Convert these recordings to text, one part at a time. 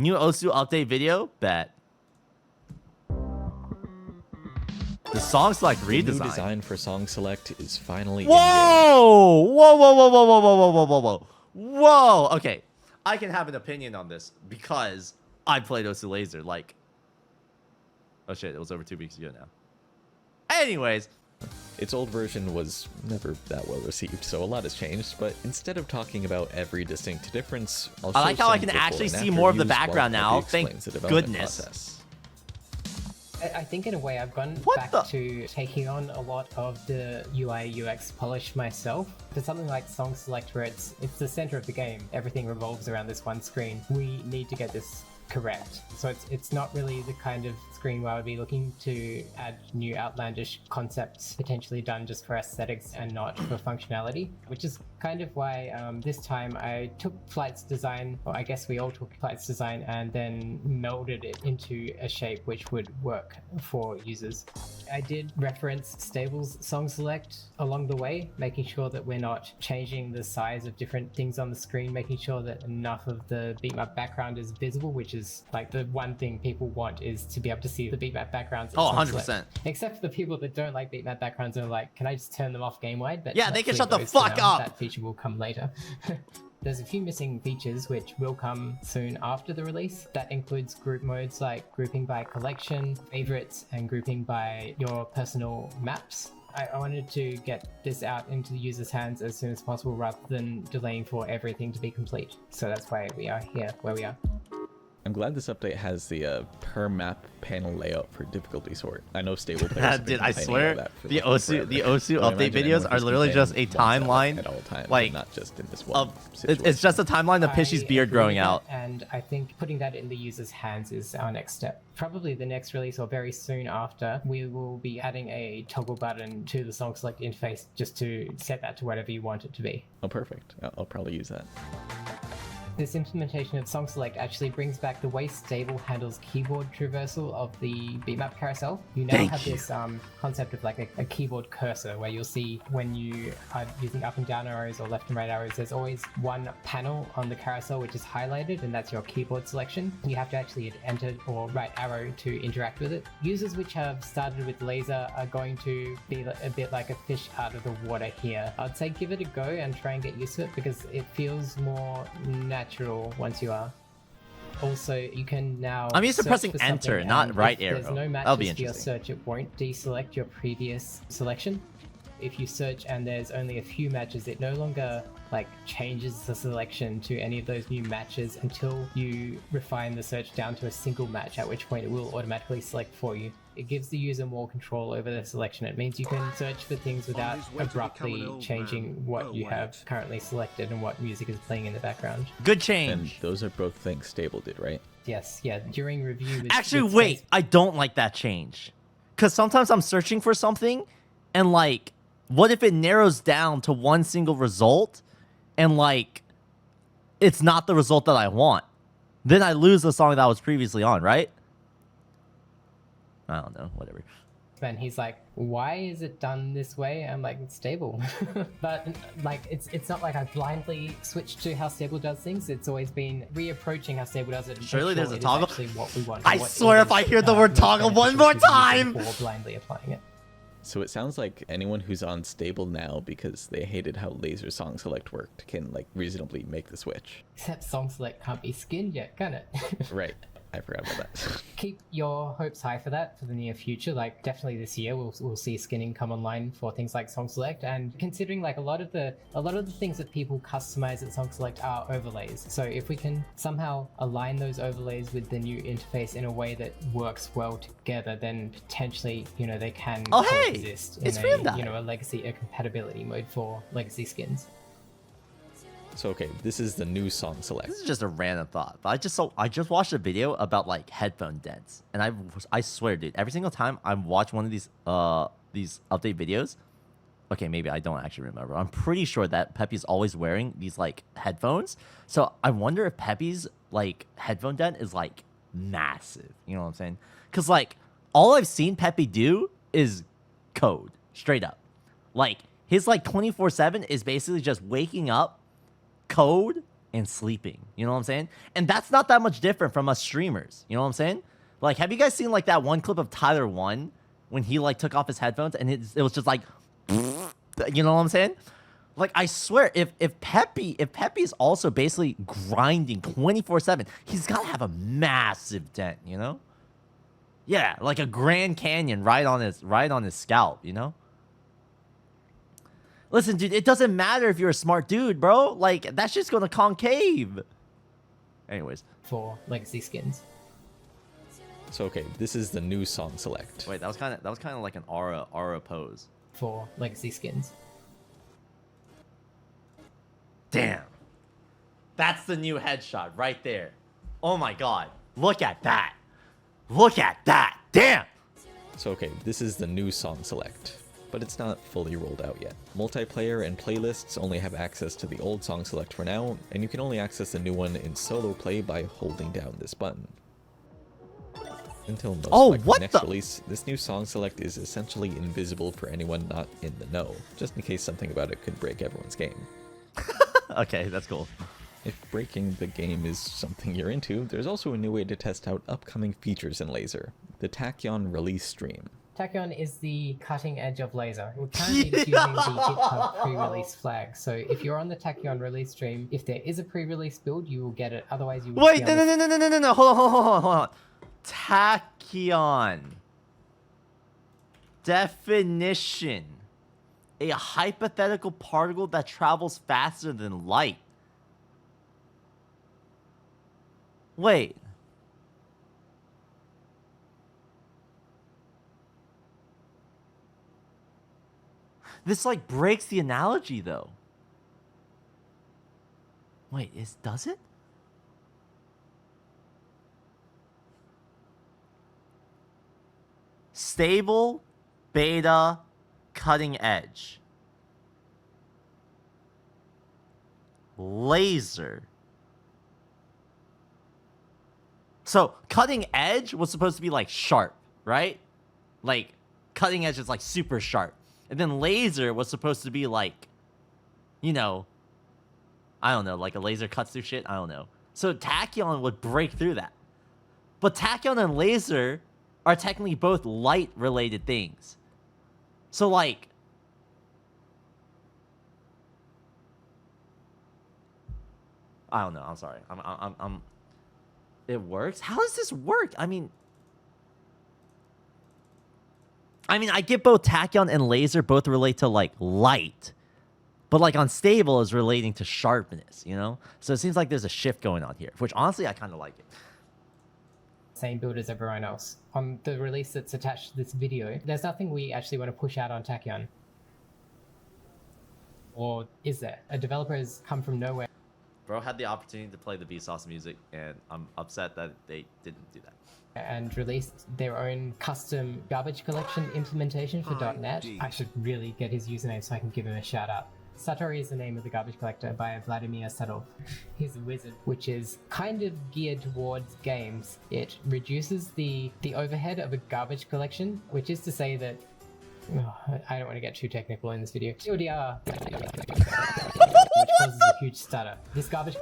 New Osu update video? Bet. The song select redesign. The new design for song select is finally Whoa! Whoa, whoa, whoa, whoa, whoa, whoa, whoa, whoa, whoa, whoa. Whoa! Okay. I can have an opinion on this because I played Osu Laser like... Oh shit, it was over 2 weeks ago now. Anyways. Its old version was never that well received, so a lot has changed, but instead of talking about every distinct difference, I'll show I like how I can before actually and see after more of the use while background Peppy now. explains Thank the development goodness. process. I think in a way I've gone back to taking on a lot of the UI UX polish myself. For something like Song Select where it's the center of the game, everything revolves around this one screen, we need to get this correct. So it's not really the kind of screen where I would be looking to add new outlandish concepts potentially done just for aesthetics and not for functionality, which is kind of why this time I took Flight's design, or I guess we all took Flight's design and then melded it into a shape which would work for users. I did reference Stable's Song Select along the way, making sure that we're not changing the size of different things on the screen, making sure that enough of the beatmap background is visible, which is like the one thing people want is to be able to see the beatmap backgrounds. Oh, 100%. Except for the people that don't like beatmap backgrounds and are like, can I just turn them off game-wide? But yeah, they can shut actually the fuck up! That feature will come later. There's a few missing features which will come soon after the release. That includes group modes like grouping by collection, favorites, and grouping by your personal maps. I wanted to get this out into the user's hands as soon as possible rather than delaying for everything to be complete. So that's why we are here where we are. I'm glad this update has the per map panel layout for difficulty sort. I know stable players have been Dude, I complaining swear, about that for the forever. Osu But I update imagine videos everyone are just literally just a complaining once timeline, at all times, like, and not just in this one it's situation. just a timeline of Pishy's beard agree growing with that, out. and I think putting that in the user's hands is our next step. Probably the next release or very soon after, we will be adding a toggle button to the Song Select interface just to set that to whatever you want it to be. Oh, perfect. I'll probably use that. This implementation of Song Select actually brings back the way Stable handles keyboard traversal of the beatmap carousel. You now have this concept of like a keyboard cursor where you'll see when you are using up and down arrows or left and right arrows, there's always one panel on the carousel which is highlighted, and that's your keyboard selection. You have to actually hit enter or right arrow to interact with it. Users which have started with laser are going to be a bit like a fish out of the water here. I'd say give it a go and try and get used to it because it feels more natural once you are. Also, you can now I'm used to search pressing for enter, something, not and right if there's arrow. no That'll be matches for your interesting. search, it won't deselect your previous selection. If you search and there's only a few matches, it no longer like changes the selection to any of those new matches until you refine the search down to a single match, at which point it will automatically select for you. It gives the user more control over the selection. It means you can search for things without abruptly changing what you have currently selected and what music is playing in the background. Good And change. those are both things Stable did, right? Yes, yeah, during review... Actually, with wait, Space- I don't like that change. Because sometimes I'm searching for something, and like, what if it narrows down to one single result, and like, it's not the result that I want? Then I lose the song that was previously on, right? I don't know, whatever. And he's like, why is it done this way? I'm like, it's Stable. But like, it's not like I blindly switched to how Stable does things. It's always been reapproaching how Stable does it. and Surely make there's a it is toggle. actually what we want, I what swear if I hear the word most toggle one beneficial more to the user time. before blindly applying it. So it sounds like anyone who's on Stable now because they hated how laser song select worked can like reasonably make the switch. Except Song Select can't be skinned yet, can it? Right. I forgot about that. Keep your hopes high for that for the near future. Like definitely this year we'll see skinning come online for things like Song Select, and considering like a lot of the things that people customize at Song Select are overlays. So if we can somehow align those overlays with the new interface in a way that works well together, then potentially, you know, they can coexist it's in Freedom a compatibility mode for legacy skins. So okay, this is the new song select. This is just a random thought, but I just watched a video about like headphone dents, and I swear, dude, every single time I watch one of these update videos, okay, maybe I don't actually remember. I'm pretty sure that Peppy's always wearing these like headphones, so I wonder if Peppy's like headphone dent is like massive. You know what I'm saying? Because like all I've seen Peppy do is code straight up. Like his like 24/7 is basically just waking up, code, and sleeping. You know what I'm saying? And that's not that much different from us streamers. You know what I'm saying? Like, have you guys seen like that one clip of Tyler 1 when he like took off his headphones and it was just like, you know what I'm saying? Like, I swear, if Pepe is also basically grinding 24/7, he's got to have a massive dent, you know? Yeah, like a Grand Canyon right on his scalp, you know? Listen, dude, it doesn't matter if you're a smart dude, bro. Like, that's just gonna concave. Anyways. For legacy skins. So okay, this is the new song select. Wait, that was kind of like an aura pose. For legacy skins. Damn. That's the new headshot right there. Oh my god. Look at that. Look at that. Damn. So okay, this is the new song select, but it's not fully rolled out yet. Multiplayer and playlists only have access to the old song select for now, and you can only access the new one in solo play by holding down this button. Until most likely next release, this new song select is essentially invisible for anyone not in the know, just in case something about it could break everyone's game. Okay, that's cool. If breaking the game is something you're into, there's also a new way to test out upcoming features in Laser, the Tachyon release stream. Tachyon is the cutting edge of Laser. We're currently just using the GitHub pre-release flag. So if you're on the Tachyon release stream, if there is a pre-release build, you will get it. Otherwise, you will. Wait, no. Hold on. Tachyon. Definition. A hypothetical particle that travels faster than light. Wait. This like breaks the analogy though. Wait, does it? Stable, beta, cutting edge. Laser. So, cutting edge was supposed to be like sharp, right? Like, cutting edge is like super sharp. And then laser was supposed to be like, you know, I don't know, like a laser cuts through shit. I don't know. So Tachyon would break through that. But Tachyon and laser are technically both light related things. So like, I don't know. I'm sorry. I'm. It works. How does this work? I mean, I get both Tachyon and laser both relate to like light, but like unstable is relating to sharpness, you know? So it seems like there's a shift going on here, which honestly I kind of like it. Same build as everyone else. On the release that's attached to this video, there's nothing we actually want to push out on Tachyon. Or is there? A developer has come from nowhere. Bro had the opportunity to play the Vsauce music, and I'm upset that they didn't do that. And released their own custom garbage collection implementation for .NET. I should really get his username so I can give him a shout out. Satori is the name of the garbage collector by Vladimir Sadov. He's a wizard, which is kind of geared towards games. It reduces the overhead of a garbage collection, which is to say that I don't want to get too technical in this video. TLDR, which causes a huge stutter. This garbage.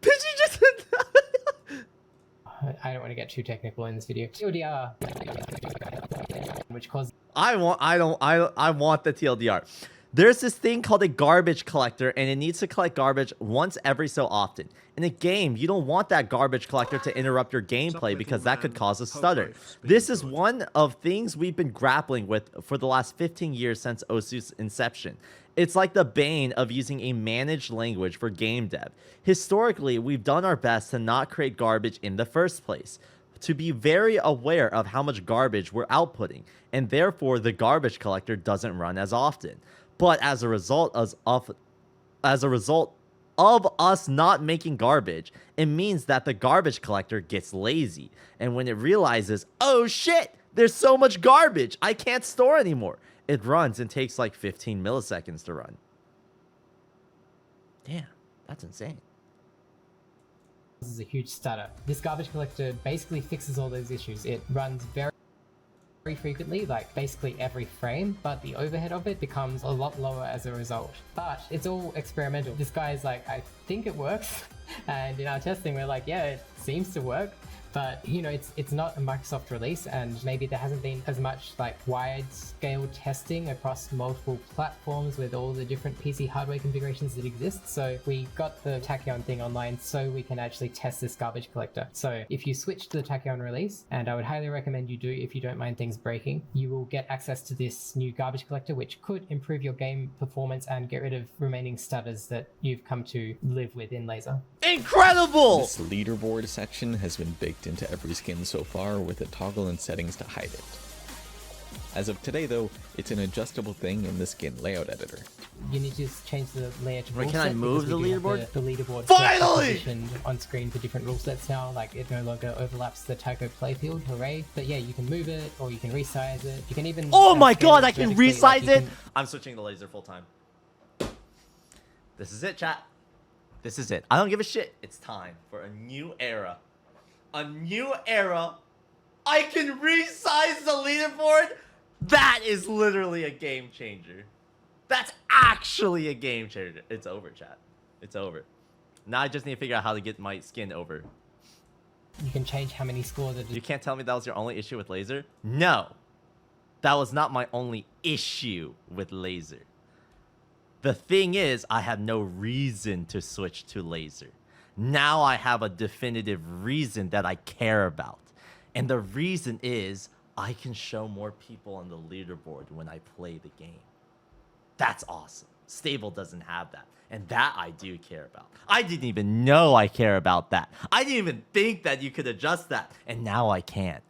Pidgey just. I don't want to get too technical in this video. TLDR, which causes. I want the TLDR. There's this thing called a garbage collector, and it needs to collect garbage once every so often. In a game, you don't want that garbage collector to interrupt your gameplay because that could cause a stutter. This is one of things we've been grappling with for the last 15 years since Osu's inception. It's like the bane of using a managed language for game dev. Historically, we've done our best to not create garbage in the first place, to be very aware of how much garbage we're outputting, and therefore the garbage collector doesn't run as often. But as a result of us not making garbage, it means that the garbage collector gets lazy. And when it realizes, oh shit, there's so much garbage, I can't store anymore, it runs and takes like 15 milliseconds to run. Damn, that's insane. This is a huge stutter. This garbage collector basically fixes all those issues. It runs very very frequently, like basically every frame, but the overhead of it becomes a lot lower as a result. But it's all experimental. This guy is like, I think it works. And in our testing, we're like, yeah, it seems to work. But you know, it's not a Microsoft release, and maybe there hasn't been as much like wide-scale testing across multiple platforms with all the different PC hardware configurations that exist. So we got the Tachyon thing online so we can actually test this garbage collector. So if you switch to the Tachyon release, and I would highly recommend you do if you don't mind things breaking, you will get access to this new garbage collector, which could improve your game performance and get rid of remaining stutters that you've come to live with in Laser. Incredible! This leaderboard section has been baked into every skin so far with a toggle in settings to hide it. As of today though, it's an adjustable thing in the skin layout editor. You need to just change the layer to Wait, rule can I set move because the we do have leaderboard? The leaderboard Finally! positioned on screen for different rule sets now. Like it no longer overlaps the Taco playfield. Hooray! But yeah, you can move it or you can resize it. You can even. Oh my scale god, it I can vertically, like resize you it! can- I'm switching to laser full time. This is it, chat. This is it. I don't give a shit. It's time for a new era. A new era. I can resize the leaderboard? That is literally a game changer. That's actually a game changer. It's over, chat. It's over. Now I just need to figure out how to get my skin over. You can change how many scores are. You can't tell me that was your only issue with laser? No. That was not my only issue with laser. The thing is, I have no reason to switch to laser. Now I have a definitive reason that I care about. And the reason is, I can show more people on the leaderboard when I play the game. That's awesome. Stable doesn't have that. And that I do care about. I didn't even know I care about that. I didn't even think that you could adjust that. And now I can.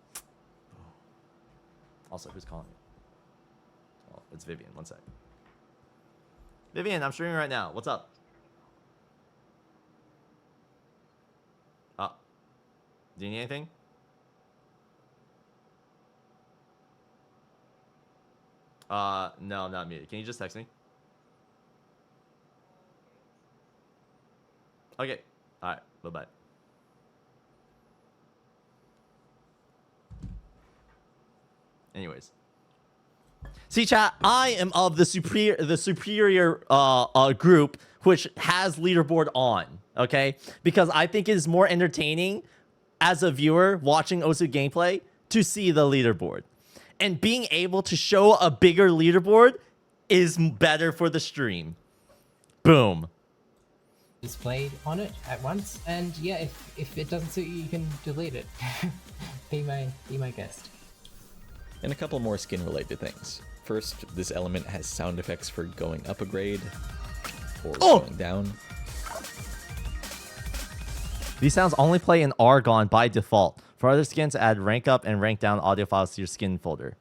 Also, who's calling me? Oh, it's Vivian. One sec. Vivian, I'm streaming right now. What's up? Do you need anything? No, I'm not muted. Can you just text me? Okay. Alright, bye-bye. Anyways. See, chat, I am of the superior group which has leaderboard on, okay? Because I think it is more entertaining as a viewer watching Osu gameplay to see the leaderboard. And being able to show a bigger leaderboard is better for the stream. Boom. Displayed on it at once, and yeah, if it doesn't suit you, you can delete it. be my guest. And a couple more skin related things. First, this element has sound effects for going up a grade or going down. These sounds only play in Argon by default. For other skins, add rank up and rank down audio files to your skin folder.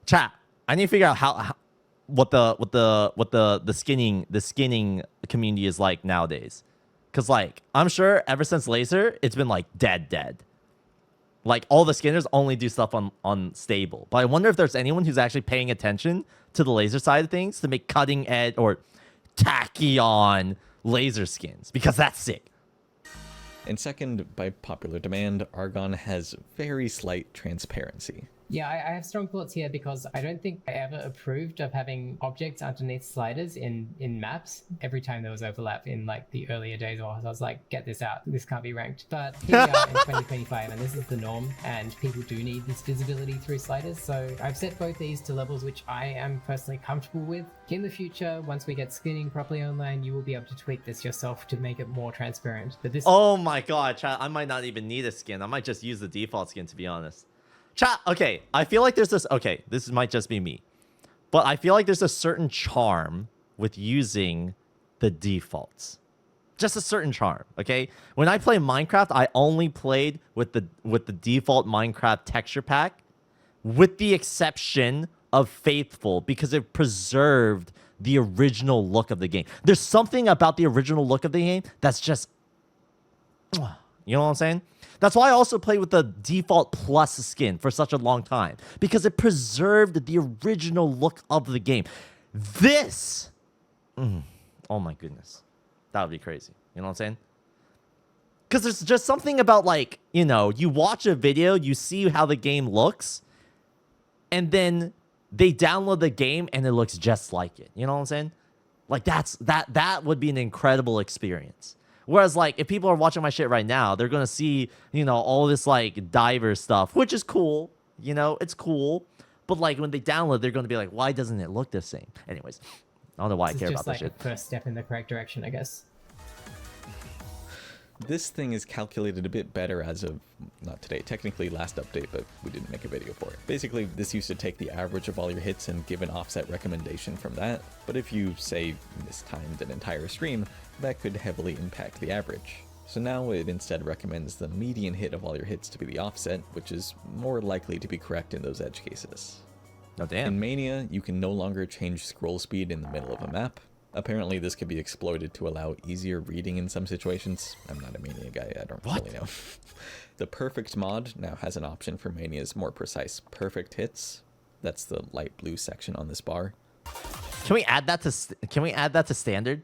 Chat, I need to figure out how what the skinning community is like nowadays. Cause like I'm sure ever since Laser, it's been like dead. Like all the skinners only do stuff on stable. But I wonder if there's anyone who's actually paying attention to the laser side of things to make cutting edge or tachyon laser skins, because that's sick. And second, by popular demand, Argon has very slight transparency. Yeah, I have strong thoughts here because I don't think I ever approved of having objects underneath sliders in maps every time there was overlap in like the earlier days. I was like, get this out. This can't be ranked. But here we are in 2025 and this is the norm and people do need this visibility through sliders. So I've set both these to levels which I am personally comfortable with. In the future, once we get skinning properly online, you will be able to tweak this yourself to make it more transparent. But this Oh my god, chat, I might not even need a skin. I might just use the default skin, to be honest. Chat, okay, I feel like there's this... Okay, this might just be me. But I feel like there's a certain charm with using the defaults. Just a certain charm, okay? When I play Minecraft, I only played with the default Minecraft texture pack, with the exception of Faithful, because it preserved the original look of the game. There's something about the original look of the game that's just... You know what I'm saying? That's why I also played with the default plus skin for such a long time, because it preserved the original look of the game. This, oh my goodness, that would be crazy. You know what I'm saying? Because there's just something about, like, you know, you watch a video, you see how the game looks, and then they download the game and it looks just like it. You know what I'm saying? Like, that would be an incredible experience. Whereas, like, if people are watching my shit right now, they're gonna see, you know, all this, like, diver stuff, which is cool. You know, it's cool. But, like, when they download, they're gonna be like, why doesn't it look the same? Anyways, I don't know why I care about like that shit. a first step in the correct direction, I guess. This thing is calculated a bit better as of, not today, technically last update, but we didn't make a video for it. Basically, this used to take the average of all your hits and give an offset recommendation from that, but if you, say, mistimed an entire stream, that could heavily impact the average. So now it instead recommends the median hit of all your hits to be the offset, which is more likely to be correct in those edge cases. Oh, damn. In Mania, you can no longer change scroll speed in the middle of a map. Apparently this could be exploited to allow easier reading in some situations. I'm not a Mania guy, I don't really know. The Perfect mod now has an option for Mania's more precise perfect hits. That's the light blue section on this bar. Can we add that to standard?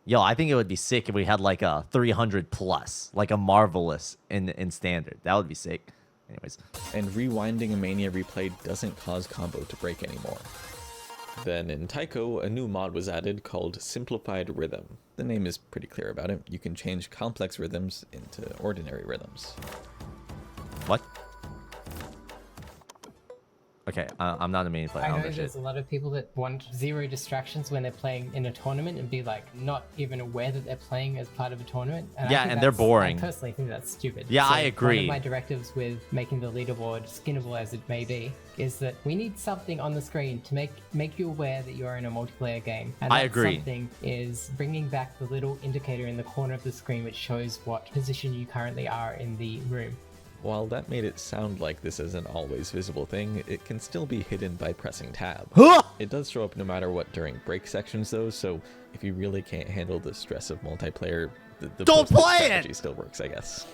Yo, I think it would be sick if we had like a 300 plus, like a Marvelous in standard. That would be sick. Anyways. And rewinding a Mania replay doesn't cause combo to break anymore. Then in Taiko, a new mod was added called Simplified Rhythm. The name is pretty clear about it. You can change complex rhythms into ordinary rhythms. What? Okay, I'm not a main player. I know there's a lot of people that want zero distractions when they're playing in a tournament and be like not even aware that they're playing as part of a tournament. And yeah, and they're boring. I personally think that's stupid. Yeah, so I agree. One of my directives with making the leaderboard skinnable as it may be is that we need something on the screen to make you aware that you're in a multiplayer game. And I that agree. Something is bringing back the little indicator in the corner of the screen which shows what position you currently are in the room. While that made it sound like this is an always visible thing, it can still be hidden by pressing tab. It does show up no matter what during break sections though, so if you really can't handle the stress of multiplayer, the don't play strategy it! Still works, I guess.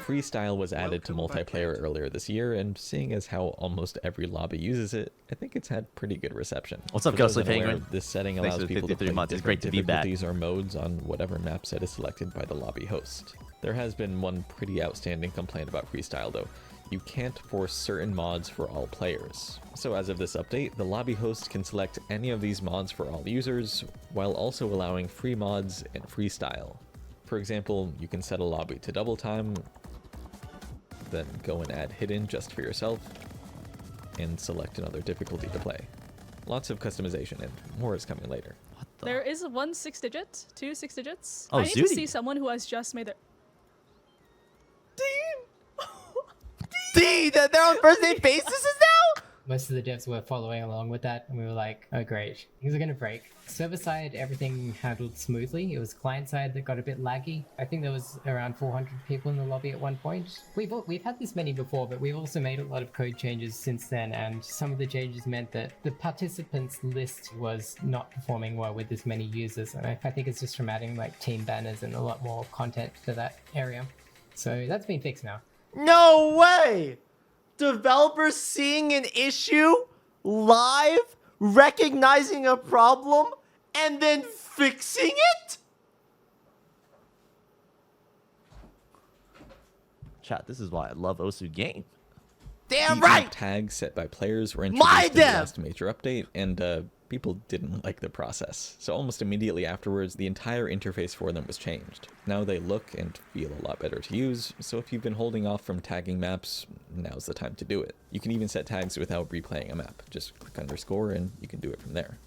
Freestyle was added to multiplayer earlier this year, and seeing as how almost every lobby uses it, I think it's had pretty good reception. What's up, For those Ghostly unaware, Penguin? This setting Thanks allows for the people to 53 play months. It's different great to be back. difficulties or modes on whatever map set is selected by the lobby host. There has been one pretty outstanding complaint about Freestyle though. You can't force certain mods for all players. So as of this update, the lobby host can select any of these mods for all users, while also allowing free mods in Freestyle. For example, you can set a lobby to double time, then go and add hidden just for yourself, and select another difficulty to play. Lots of customization, and more is coming later. What the? There is 1 6 digit, 2 6 digits. Oh, I need to Zooty. see someone who has just made their. D, they're on first name basis now? Most of the devs were following along with that, and we were like, oh great, things are going to break. Server side, everything handled smoothly. It was client side that got a bit laggy. I think there was around 400 people in the lobby at one point. We've had this many before, but we've also made a lot of code changes since then, and some of the changes meant that the participants list was not performing well with this many users, and I think it's just from adding like team banners and a lot more content to that area. So that's been fixed now. No way! Developers seeing an issue live, recognizing a problem, and then fixing it? Chat, this is why I love Osu Game. Damn Heat right! map tags set by players were My introduced in the dev! last major update, and people didn't like the process. So almost immediately afterwards, the entire interface for them was changed. Now they look and feel a lot better to use, so if you've been holding off from tagging maps, now's the time to do it. You can even set tags without replaying a map. Just click underscore and you can do it from there.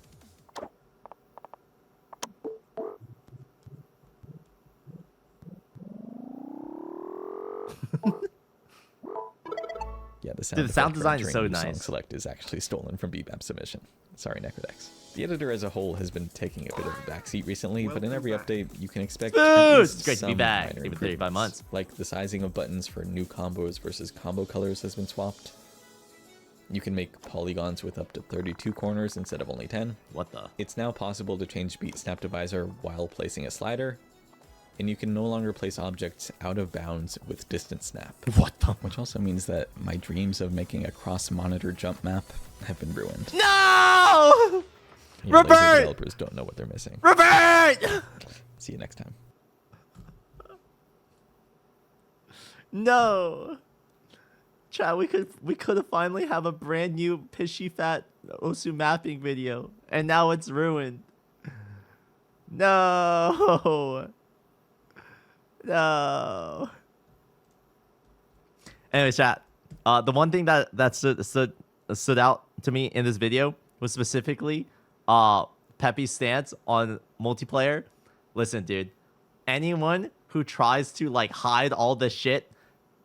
Yeah, the sound, Dude, the sound effect design is during so new Song nice. Select is actually stolen from BTMC submission. Sorry, Necrodex. The editor as a whole has been taking a bit of a backseat recently, but in every update, you can expect Dude, at least it's great to be some back, minor even 35 improvements. months. Like the sizing of buttons for new combos versus combo colors has been swapped. You can make polygons with up to 32 corners instead of only 10. What the? It's now possible to change beat snap divisor while placing a slider, and you can no longer place objects out of bounds with distance snap. What the? Which also means that my dreams of making a cross-monitor jump map have been ruined. No! Your lazy Revert! developers don't know what they're missing. Revert! See you next time. No. Chat, we could have finally have a brand new Pishy Fat Osu mapping video, and now it's ruined. No. No. Anyway, chat. The one thing that stood out to me in this video was specifically Pepe's stance on multiplayer. Listen, dude. Anyone who tries to like hide all the shit,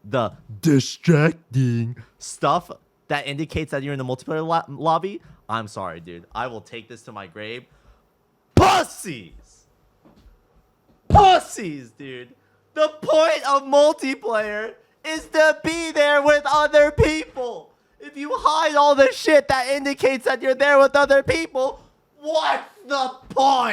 the distracting stuff that indicates that you're in the multiplayer lobby, I'm sorry, dude. I will take this to my grave. Pussies! Pussies, dude. The point of multiplayer is to be there with other people. If you hide all the shit that indicates that you're there with other people, what's the point?